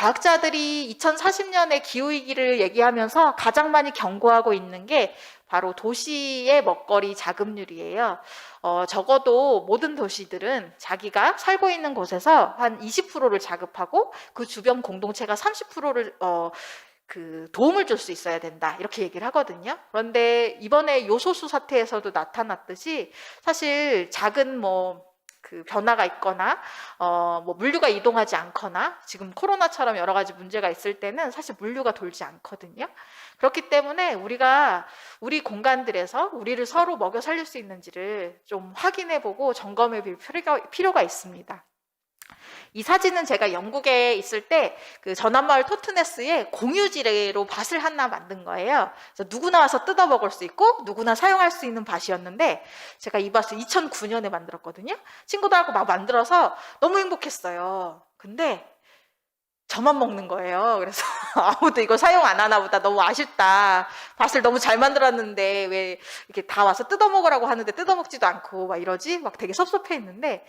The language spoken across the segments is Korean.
과학자들이 2040년에 기후위기를 얘기하면서 가장 많이 경고하고 있는 게 바로 도시의 먹거리 자급률이에요. 적어도 모든 도시들은 자기가 살고 있는 곳에서 한 20%를 자급하고 그 주변 공동체가 30%를 도움을 줄 수 있어야 된다, 이렇게 얘기를 하거든요. 그런데 이번에 요소수 사태에서도 나타났듯이 사실 작은 변화가 있거나 물류가 이동하지 않거나 지금 코로나처럼 여러 가지 문제가 있을 때는 사실 물류가 돌지 않거든요. 그렇기 때문에 우리가 우리 공간들에서 우리를 서로 먹여 살릴 수 있는지를 좀 확인해보고 점검해 볼 필요가 있습니다. 이 사진은 제가 영국에 있을 때 그 전환마을 토트네스에 공유지로 밭을 하나 만든 거예요. 그래서 누구나 와서 뜯어 먹을 수 있고 누구나 사용할 수 있는 밭이었는데, 제가 이 밭을 2009년에 만들었거든요. 친구들하고 막 만들어서 너무 행복했어요. 근데 저만 먹는 거예요. 그래서 아무도 이거 사용 안 하나 보다, 너무 아쉽다, 밭을 너무 잘 만들었는데 왜 이렇게 다 와서 뜯어 먹으라고 하는데 뜯어 먹지도 않고 막 이러지? 막 되게 섭섭해 했는데,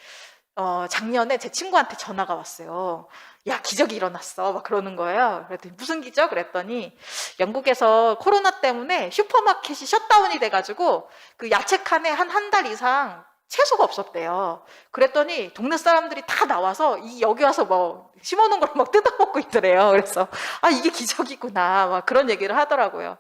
작년에 제 친구한테 전화가 왔어요. 야, 기적이 일어났어, 막 그러는 거예요. 그랬더니 무슨 기적? 그랬더니 영국에서 코로나 때문에 슈퍼마켓이 셧다운이 돼가지고 그 야채 칸에 한 달 이상 채소가 없었대요. 그랬더니 동네 사람들이 다 나와서 여기 와서 심어놓은 걸 막 뜯어먹고 있더래요. 그래서 이게 기적이구나, 막 그런 얘기를 하더라고요.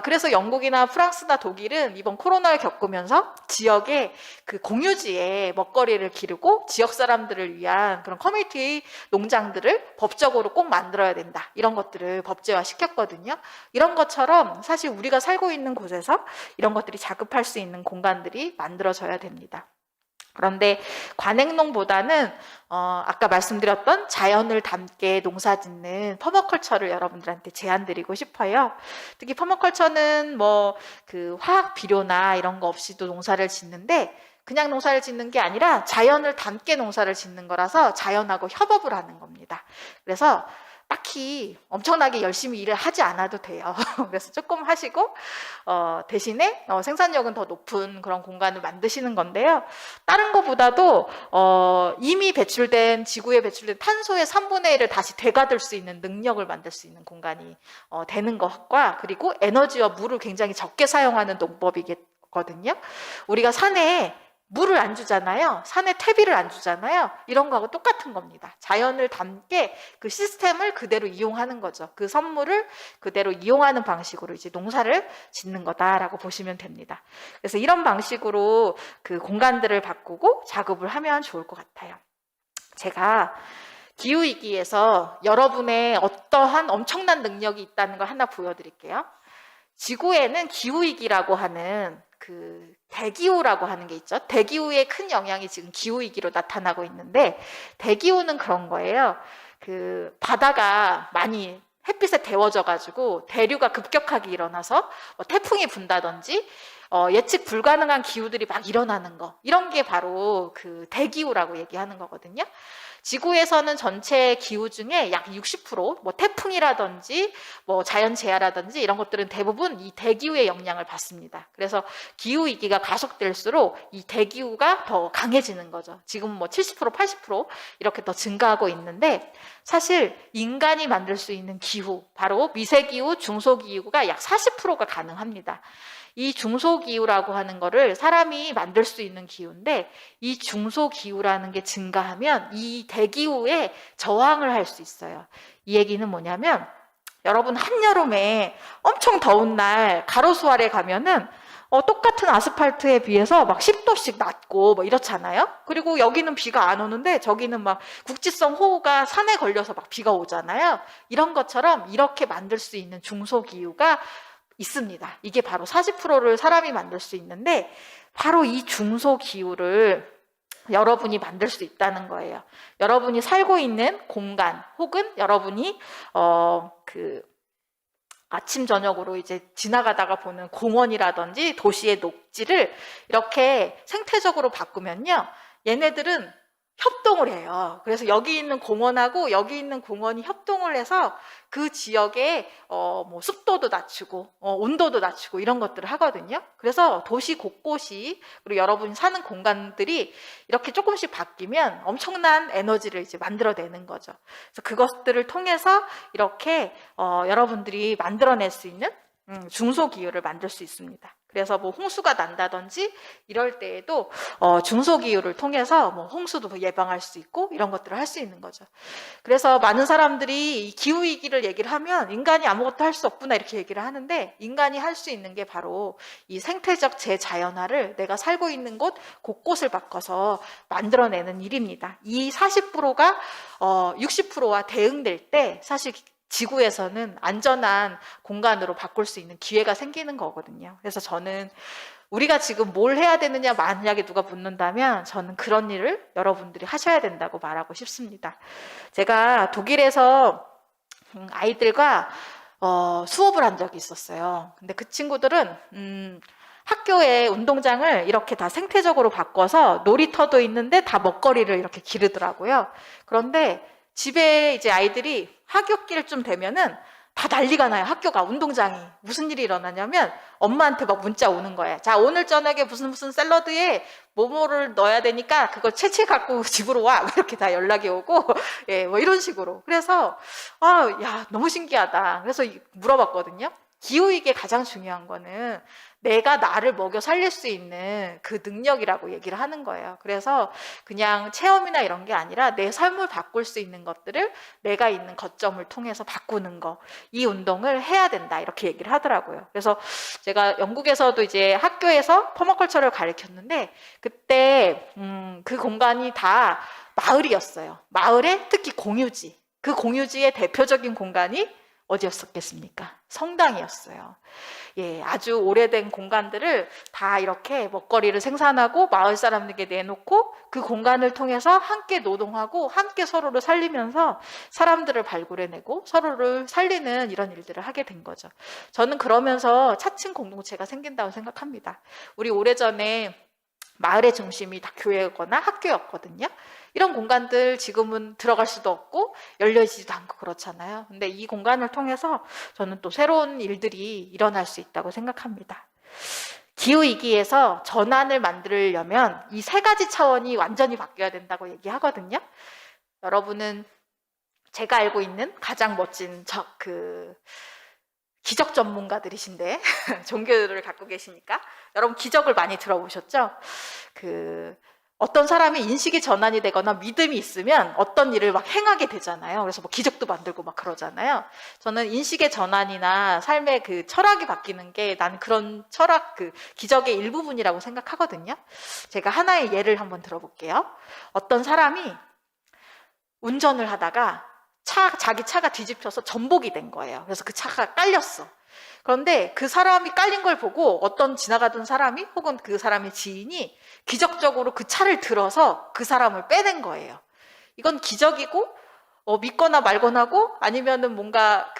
그래서 영국이나 프랑스나 독일은 이번 코로나를 겪으면서 지역의 그 공유지에 먹거리를 기르고 지역 사람들을 위한 그런 커뮤니티 농장들을 법적으로 꼭 만들어야 된다, 이런 것들을 법제화 시켰거든요. 이런 것처럼 사실 우리가 살고 있는 곳에서 이런 것들이 자급할 수 있는 공간들이 만들어져야 됩니다. 그런데 관행농보다는 아까 말씀드렸던 자연을 담게 농사짓는 퍼머컬처를 여러분들한테 제안드리고 싶어요. 특히 퍼머컬처는 그 화학 비료나 이런 거 없이도 농사를 짓는데, 그냥 농사를 짓는 게 아니라 자연을 담게 농사를 짓는 거라서 자연하고 협업을 하는 겁니다. 그래서 딱히 엄청나게 열심히 일을 하지 않아도 돼요. 그래서 조금 하시고 대신에 생산력은 더 높은 그런 공간을 만드시는 건데요. 다른 것보다도 이미 지구에 배출된 탄소의 3분의 1을 다시 되받을 수 있는 능력을 만들 수 있는 공간이 되는 것과, 그리고 에너지와 물을 굉장히 적게 사용하는 농법이거든요. 우리가 산에 물을 안 주잖아요. 산에 퇴비를 안 주잖아요. 이런 거하고 똑같은 겁니다. 자연을 담게 그 시스템을 그대로 이용하는 거죠. 그 선물을 그대로 이용하는 방식으로 이제 농사를 짓는 거다라고 보시면 됩니다. 그래서 이런 방식으로 그 공간들을 바꾸고 작업을 하면 좋을 것 같아요. 제가 기후위기에서 여러분의 어떠한 엄청난 능력이 있다는 걸 하나 보여드릴게요. 지구에는 기후위기라고 하는 그 대기후라고 하는 게 있죠. 대기후의 큰 영향이 지금 기후위기로 나타나고 있는데, 대기후는 그런 거예요. 그 바다가 많이 햇빛에 데워져가지고 대류가 급격하게 일어나서 태풍이 분다든지 예측 불가능한 기후들이 막 일어나는 거, 이런 게 바로 그 대기후라고 얘기하는 거거든요. 지구에서는 전체 기후 중에 약 60%, 태풍이라든지 자연재해라든지 이런 것들은 대부분 이 대기후의 영향을 받습니다. 그래서 기후위기가 가속될수록 이 대기후가 더 강해지는 거죠. 지금 70%, 80% 이렇게 더 증가하고 있는데, 사실 인간이 만들 수 있는 기후, 바로 미세기후, 중소기후가 약 40%가 가능합니다. 이 중소기후라고 하는 거를 사람이 만들 수 있는 기후인데, 이 중소기후라는 게 증가하면 이 대기후에 저항을 할 수 있어요. 이 얘기는 뭐냐면, 여러분 한여름에 엄청 더운 날 가로수 아래 가면은 똑같은 아스팔트에 비해서 막 10도씩 낮고 이렇잖아요. 그리고 여기는 비가 안 오는데 저기는 막 국지성 호우가 산에 걸려서 막 비가 오잖아요. 이런 것처럼 이렇게 만들 수 있는 중소기후가 있습니다. 이게 바로 40%를 사람이 만들 수 있는데, 바로 이 중소기후를 여러분이 만들 수 있다는 거예요. 여러분이 살고 있는 공간, 혹은 여러분이 아침 저녁으로 이제 지나가다가 보는 공원이라든지 도시의 녹지를 이렇게 생태적으로 바꾸면요, 얘네들은 협동을 해요. 그래서 여기 있는 공원하고 여기 있는 공원이 협동을 해서 그 지역의 뭐 습도도 낮추고 온도도 낮추고 이런 것들을 하거든요. 그래서 도시 곳곳이, 그리고 여러분이 사는 공간들이 이렇게 조금씩 바뀌면 엄청난 에너지를 이제 만들어내는 거죠. 그래서 그것들을 통해서 이렇게 여러분들이 만들어낼 수 있는 중소기후를 만들 수 있습니다. 그래서 뭐 홍수가 난다든지 이럴 때에도 중소기후를 통해서 뭐 홍수도 예방할 수 있고 이런 것들을 할 수 있는 거죠. 그래서 많은 사람들이 이 기후위기를 얘기를 하면 인간이 아무것도 할 수 없구나 이렇게 얘기를 하는데, 인간이 할 수 있는 게 바로 이 생태적 재자연화를 내가 살고 있는 곳 곳곳을 바꿔서 만들어내는 일입니다. 이 40%가 60%와 대응될 때 사실 지구에서는 안전한 공간으로 바꿀 수 있는 기회가 생기는 거거든요. 그래서 저는 우리가 지금 뭘 해야 되느냐 만약에 누가 묻는다면 저는 그런 일을 여러분들이 하셔야 된다고 말하고 싶습니다. 제가 독일에서 아이들과 수업을 한 적이 있었어요. 근데 그 친구들은 학교의 운동장을 이렇게 다 생태적으로 바꿔서 놀이터도 있는데 다 먹거리를 이렇게 기르더라고요. 그런데 집에 이제 아이들이 하굣길쯤 되면은 다 난리가 나요. 학교가, 운동장이. 무슨 일이 일어나냐면 엄마한테 막 문자 오는 거예요. 자, 오늘 저녁에 무슨 샐러드에 뭐뭐를 넣어야 되니까 그걸 채채 갖고 집으로 와. 이렇게 다 연락이 오고, 예, 뭐 이런 식으로. 그래서 야, 너무 신기하다. 그래서 물어봤거든요. 기후위기에 가장 중요한 거는 내가 나를 먹여 살릴 수 있는 그 능력이라고 얘기를 하는 거예요. 그래서 그냥 체험이나 이런 게 아니라 내 삶을 바꿀 수 있는 것들을 내가 있는 거점을 통해서 바꾸는 거, 이 운동을 해야 된다 이렇게 얘기를 하더라고요. 그래서 제가 영국에서도 이제 학교에서 퍼마컬처를 가르쳤는데 그때 그 공간이 다 마을이었어요. 마을에 특히 공유지, 그 공유지의 대표적인 공간이 어디였었겠습니까? 성당이었어요. 예, 아주 오래된 공간들을 다 이렇게 먹거리를 생산하고 마을 사람들에게 내놓고 그 공간을 통해서 함께 노동하고 함께 서로를 살리면서 사람들을 발굴해내고 서로를 살리는 이런 일들을 하게 된 거죠. 저는 그러면서 차츰 공동체가 생긴다고 생각합니다. 우리 오래전에 마을의 중심이 다 교회거나 학교였거든요. 이런 공간들 지금은 들어갈 수도 없고 열려지지도 않고 그렇잖아요. 근데 이 공간을 통해서 저는 또 새로운 일들이 일어날 수 있다고 생각합니다. 기후위기에서 전환을 만들려면 이 세 가지 차원이 완전히 바뀌어야 된다고 얘기하거든요. 여러분은 제가 알고 있는 가장 멋진 기적 전문가들이신데 종교를 갖고 계시니까 여러분 기적을 많이 들어보셨죠? 어떤 사람이 인식이 전환이 되거나 믿음이 있으면 어떤 일을 막 행하게 되잖아요. 그래서 뭐 기적도 만들고 막 그러잖아요. 저는 인식의 전환이나 삶의 그 철학이 바뀌는 게 난 그런 철학, 기적의 일부분이라고 생각하거든요. 제가 하나의 예를 한번 들어볼게요. 어떤 사람이 운전을 하다가 자기 차가 뒤집혀서 전복이 된 거예요. 그래서 그 차가 깔렸어. 그런데 그 사람이 깔린 걸 보고 어떤 지나가던 사람이 혹은 그 사람의 지인이 기적적으로 그 차를 들어서 그 사람을 빼낸 거예요. 이건 기적이고 믿거나 말거나고 아니면은 뭔가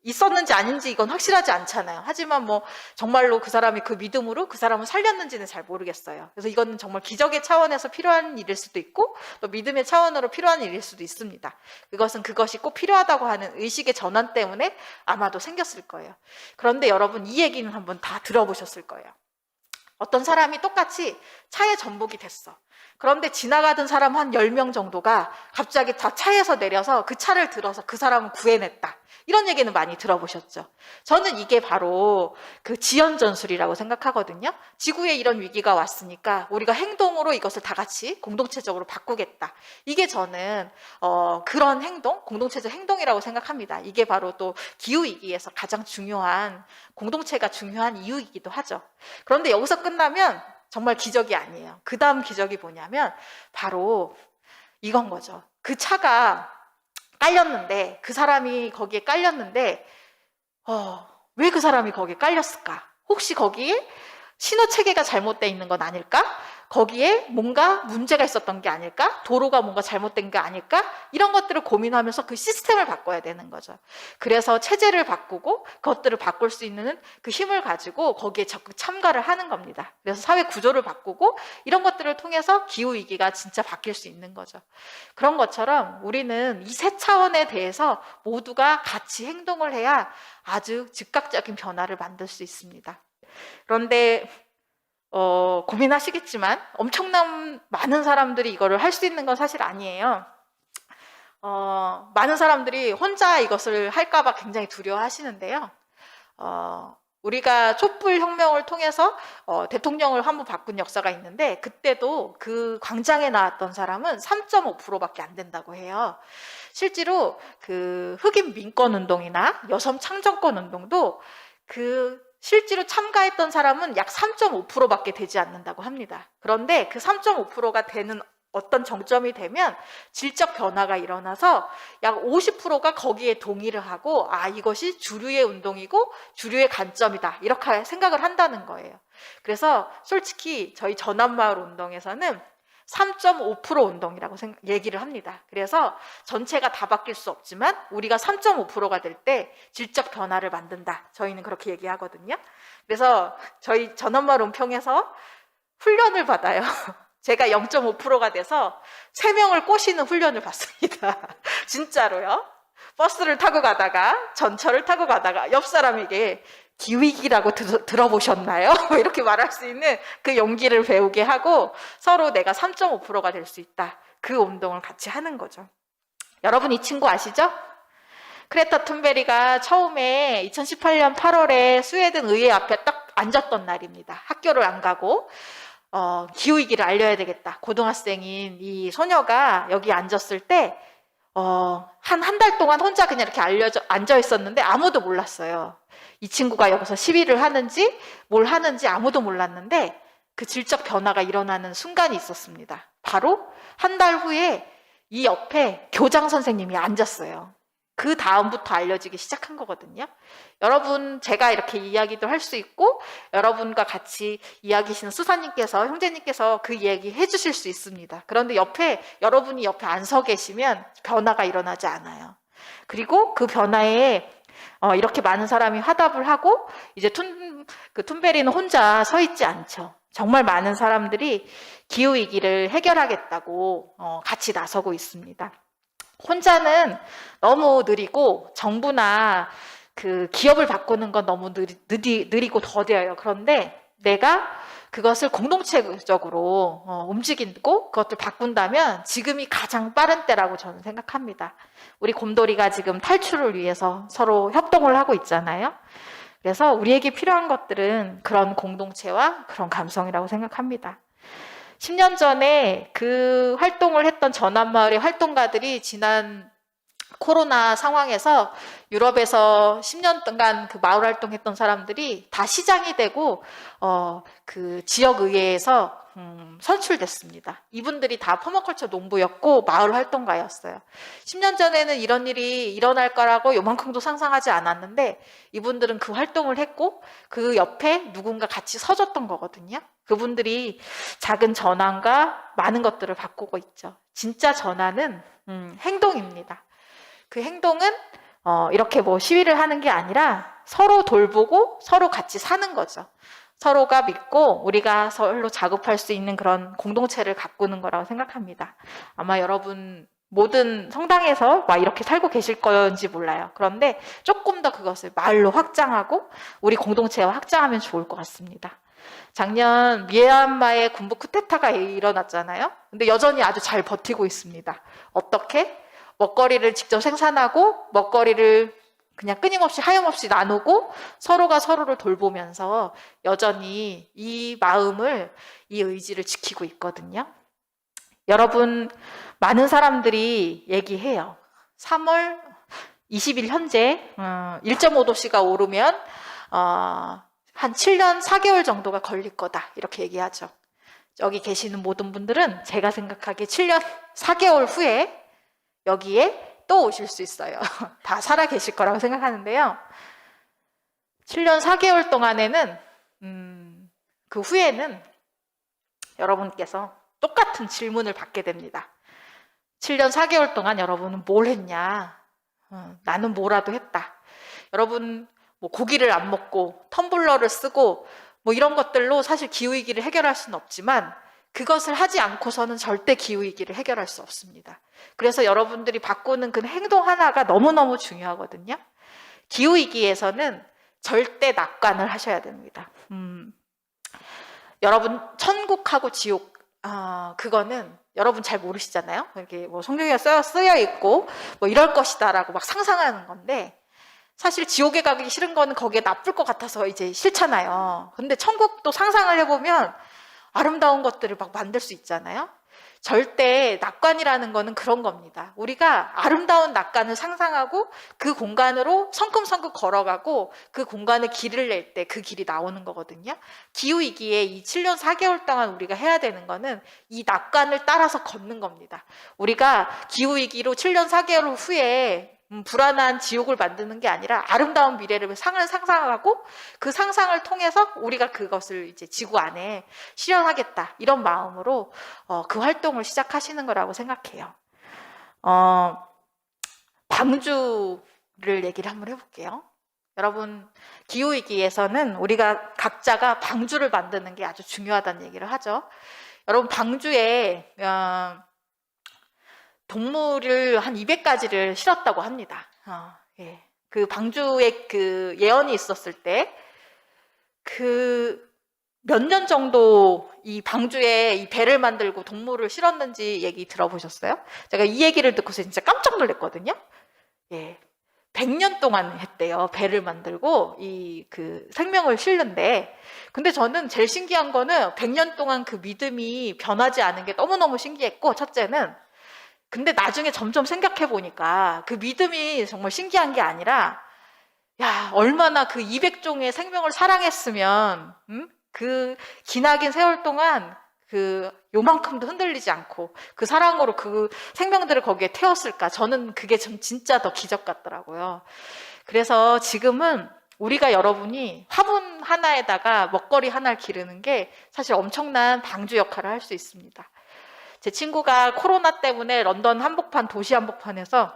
있었는지 아닌지 이건 확실하지 않잖아요. 하지만 뭐 정말로 그 사람이 그 믿음으로 그 사람을 살렸는지는 잘 모르겠어요. 그래서 이건 정말 기적의 차원에서 필요한 일일 수도 있고 또 믿음의 차원으로 필요한 일일 수도 있습니다. 그것이 꼭 필요하다고 하는 의식의 전환 때문에 아마도 생겼을 거예요. 그런데 여러분 이 얘기는 한번 다 들어보셨을 거예요. 어떤 사람이 똑같이 차에 전복이 됐어. 그런데 지나가던 사람 한 10명 정도가 갑자기 다 차에서 내려서 그 차를 들어서 그 사람을 구해냈다. 이런 얘기는 많이 들어보셨죠? 저는 이게 바로 지연전술이라고 생각하거든요. 지구에 이런 위기가 왔으니까 우리가 행동으로 이것을 다 같이 공동체적으로 바꾸겠다. 이게 저는 그런 행동, 공동체적 행동이라고 생각합니다. 이게 바로 또 기후위기에서 가장 중요한, 공동체가 중요한 이유이기도 하죠. 그런데 여기서 끝나면 정말 기적이 아니에요. 그 다음 기적이 뭐냐면 바로 이건 거죠. 그 차가 깔렸는데, 그 사람이 거기에 깔렸는데 왜 그 사람이 거기에 깔렸을까? 혹시 거기에 신호 체계가 잘못되어 있는 건 아닐까? 거기에 뭔가 문제가 있었던 게 아닐까? 도로가 뭔가 잘못된 게 아닐까? 이런 것들을 고민하면서 그 시스템을 바꿔야 되는 거죠. 그래서 체제를 바꾸고 그것들을 바꿀 수 있는 그 힘을 가지고 거기에 적극 참가를 하는 겁니다. 그래서 사회 구조를 바꾸고 이런 것들을 통해서 기후위기가 진짜 바뀔 수 있는 거죠. 그런 것처럼 우리는 이 세 차원에 대해서 모두가 같이 행동을 해야 아주 즉각적인 변화를 만들 수 있습니다. 그런데 고민하시겠지만 엄청난 많은 사람들이 이거를 할 수 있는 건 사실 아니에요. 많은 사람들이 혼자 이것을 할까봐 굉장히 두려워하시는데요. 우리가 촛불혁명을 통해서 대통령을 한 번 바꾼 역사가 있는데 그때도 그 광장에 나왔던 사람은 3.5%밖에 안 된다고 해요. 실제로 그 흑인 민권운동이나 여성 창정권 운동도 그 실제로 참가했던 사람은 약 3.5%밖에 되지 않는다고 합니다. 그런데 그 3.5%가 되는 어떤 정점이 되면 질적 변화가 일어나서 약 50%가 거기에 동의를 하고 이것이 주류의 운동이고 주류의 관점이다 이렇게 생각을 한다는 거예요. 그래서 솔직히 저희 전환마을 운동에서는 3.5% 운동이라고 얘기를 합니다. 그래서 전체가 다 바뀔 수 없지만 우리가 3.5%가 될 때 질적 변화를 만든다. 저희는 그렇게 얘기하거든요. 그래서 저희 전환마을 운평에서 훈련을 받아요. 제가 0.5%가 돼서 3명을 꼬시는 훈련을 받습니다. 진짜로요. 버스를 타고 가다가 전철을 타고 가다가 옆 사람에게 기위기라고 들어보셨나요? 이렇게 말할 수 있는 그 용기를 배우게 하고 서로 내가 3.5%가 될 수 있다. 그 운동을 같이 하는 거죠. 여러분 이 친구 아시죠? 크레타 툰베리가 처음에 2018년 8월에 스웨덴 의회 앞에 딱 앉았던 날입니다. 학교를 안 가고 기후위기를 알려야 되겠다. 고등학생인 이 소녀가 여기 앉았을 때 한 달 동안 혼자 그냥 이렇게 앉아 있었는데 아무도 몰랐어요. 이 친구가 여기서 시위를 하는지 뭘 하는지 아무도 몰랐는데 그 질적 변화가 일어나는 순간이 있었습니다. 바로 한 달 후에 이 옆에 교장 선생님이 앉았어요. 그 다음부터 알려지기 시작한 거거든요. 여러분 제가 이렇게 이야기도 할 수 있고 여러분과 같이 이야기하시는 수사님께서 형제님께서 그 이야기 해주실 수 있습니다. 그런데 여러분이 옆에 안 서 계시면 변화가 일어나지 않아요. 그리고 그 변화에 이렇게 많은 사람이 화답을 하고 이제 툰베리는 혼자 서 있지 않죠. 정말 많은 사람들이 기후위기를 해결하겠다고 같이 나서고 있습니다. 혼자는 너무 느리고 정부나 그 기업을 바꾸는 건 너무 느리고 더뎌요. 그런데 내가 그것을 공동체적으로 움직이고 그것을 바꾼다면 지금이 가장 빠른 때라고 저는 생각합니다. 우리 곰돌이가 지금 탈출을 위해서 서로 협동을 하고 있잖아요. 그래서 우리에게 필요한 것들은 그런 공동체와 그런 감성이라고 생각합니다. 10년 전에 그 활동을 했던 전환마을의 활동가들이 지난 코로나 상황에서 유럽에서 10년 동안 그 마을 활동했던 사람들이 다 시장이 되고 그 지역의회에서 선출됐습니다. 이분들이 다 퍼마컬처 농부였고 마을 활동가였어요. 10년 전에는 이런 일이 일어날 거라고 요만큼도 상상하지 않았는데 이분들은 그 활동을 했고 그 옆에 누군가 같이 서줬던 거거든요. 그분들이 작은 전환과 많은 것들을 바꾸고 있죠. 진짜 전환은 행동입니다. 그 행동은 이렇게 뭐 시위를 하는 게 아니라 서로 돌보고 서로 같이 사는 거죠. 서로가 믿고 우리가 서로 작업할 수 있는 그런 공동체를 가꾸는 거라고 생각합니다. 아마 여러분 모든 성당에서 막 이렇게 살고 계실 건지 몰라요. 그런데 조금 더 그것을 마을로 확장하고 우리 공동체와 확장하면 좋을 것 같습니다. 작년 미얀마의 군부 쿠데타가 일어났잖아요. 근데 여전히 아주 잘 버티고 있습니다. 어떻게? 먹거리를 직접 생산하고 먹거리를 그냥 끊임없이 하염없이 나누고 서로가 서로를 돌보면서 여전히 이 마음을, 이 의지를 지키고 있거든요. 여러분, 많은 사람들이 얘기해요. 3월 20일 현재 1.5도씨가 오르면 한 7년 4개월 정도가 걸릴 거다 이렇게 얘기하죠. 여기 계시는 모든 분들은 제가 생각하기에 7년 4개월 후에 여기에 또 오실 수 있어요. 다 살아 계실 거라고 생각하는데요. 7년 4개월 동안에는 그 후에는 여러분께서 똑같은 질문을 받게 됩니다. 7년 4개월 동안 여러분은 뭘 했냐? 나는 뭐라도 했다. 여러분 뭐 고기를 안 먹고 텀블러를 쓰고 뭐 이런 것들로 사실 기후위기를 해결할 수는 없지만 그것을 하지 않고서는 절대 기후위기를 해결할 수 없습니다. 그래서 여러분들이 바꾸는 그 행동 하나가 너무너무 중요하거든요. 기후위기에서는 절대 낙관을 하셔야 됩니다. 여러분 천국하고 지옥 그거는 여러분 잘 모르시잖아요. 이렇게 뭐 성경에 쓰여 있고 뭐 이럴 것이다라고 막 상상하는 건데 사실 지옥에 가기 싫은 거는 거기에 나쁠 것 같아서 이제 싫잖아요. 근데 천국도 상상을 해보면 아름다운 것들을 막 만들 수 있잖아요. 절대 낙관이라는 거는 그런 겁니다. 우리가 아름다운 낙관을 상상하고 그 공간으로 성큼성큼 걸어가고 그 공간에 길을 낼 때 그 길이 나오는 거거든요. 기후위기에 이 7년 4개월 동안 우리가 해야 되는 거는 이 낙관을 따라서 걷는 겁니다. 우리가 기후위기로 7년 4개월 후에 불안한 지옥을 만드는 게 아니라 아름다운 미래를 상상하고 그 상상을 통해서 우리가 그것을 이제 지구 안에 실현하겠다 이런 마음으로 그 활동을 시작하시는 거라고 생각해요. 방주를 얘기를 한번 해볼게요. 여러분 기후위기에서는 우리가 각자가 방주를 만드는 게 아주 중요하다는 얘기를 하죠. 여러분 방주에 동물을 한 200가지를 실었다고 합니다. 예. 그 방주에 그 예언이 있었을 때 그 몇 년 정도 이 방주에 이 배를 만들고 동물을 실었는지 얘기 들어보셨어요? 제가 이 얘기를 듣고서 진짜 깜짝 놀랐거든요. 예. 100년 동안 했대요. 배를 만들고 이 그 생명을 실는데 근데 저는 제일 신기한 거는 100년 동안 그 믿음이 변하지 않은 게 너무너무 신기했고 첫째는 근데 나중에 점점 생각해 보니까 그 믿음이 정말 신기한 게 아니라 야 얼마나 그 200종의 생명을 사랑했으면 그 기나긴 세월 동안 그 요만큼도 흔들리지 않고 그 사랑으로 그 생명들을 거기에 태웠을까 저는 그게 좀 진짜 더 기적 같더라고요. 그래서 지금은 우리가 여러분이 화분 하나에다가 먹거리 하나를 기르는 게 사실 엄청난 방주 역할을 할 수 있습니다. 제 친구가 코로나 때문에 런던 한복판, 도시 한복판에서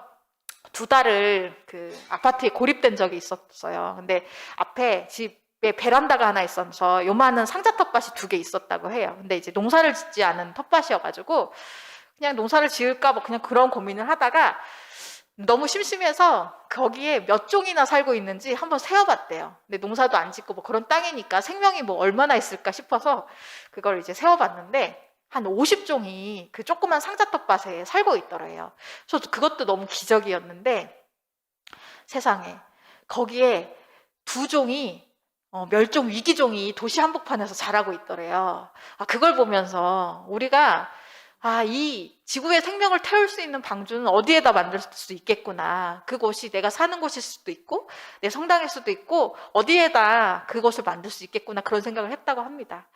2달을 그 아파트에 고립된 적이 있었어요. 근데 앞에 집에 베란다가 하나 있어서 요만한 상자 텃밭이 2개 있었다고 해요. 근데 이제 농사를 짓지 않은 텃밭이어가지고 그냥 농사를 지을까 뭐 그냥 그런 고민을 하다가 너무 심심해서 거기에 몇 종이나 살고 있는지 한번 세어봤대요. 근데 농사도 안 짓고 뭐 그런 땅이니까 생명이 뭐 얼마나 있을까 싶어서 그걸 이제 세어봤는데 한 50종이 그 조그만 상자 텃밭에 살고 있더래요. 그래서 그것도 너무 기적이었는데 세상에 거기에 2종이 멸종 위기종이 도시 한복판에서 자라고 있더래요. 그걸 보면서 우리가 이 지구의 생명을 태울 수 있는 방주는 어디에다 만들 수 있겠구나. 그곳이 내가 사는 곳일 수도 있고 내 성당일 수도 있고 어디에다 그것을 만들 수 있겠구나 그런 생각을 했다고 합니다.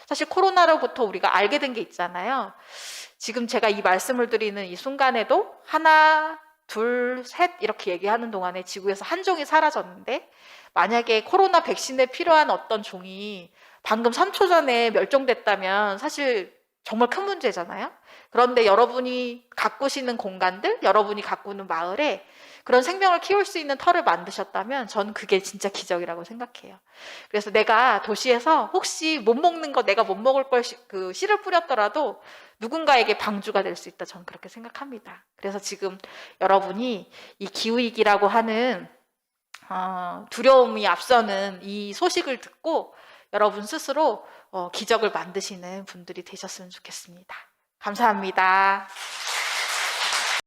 사실 코로나로부터 우리가 알게 된 게 있잖아요. 지금 제가 이 말씀을 드리는 이 순간에도 하나, 둘, 셋 이렇게 얘기하는 동안에 지구에서 한 종이 사라졌는데 만약에 코로나 백신에 필요한 어떤 종이 방금 3초 전에 멸종됐다면 사실 정말 큰 문제잖아요. 그런데 여러분이 가꾸시는 공간들, 여러분이 가꾸는 마을에 그런 생명을 키울 수 있는 터를 만드셨다면 저는 그게 진짜 기적이라고 생각해요. 그래서 내가 도시에서 혹시 못 먹는 거 내가 못 먹을 걸 그 씨를 뿌렸더라도 누군가에게 방주가 될 수 있다. 저는 그렇게 생각합니다. 그래서 지금 여러분이 이 기후위기라고 하는 두려움이 앞서는 이 소식을 듣고 여러분 스스로 기적을 만드시는 분들이 되셨으면 좋겠습니다. 감사합니다.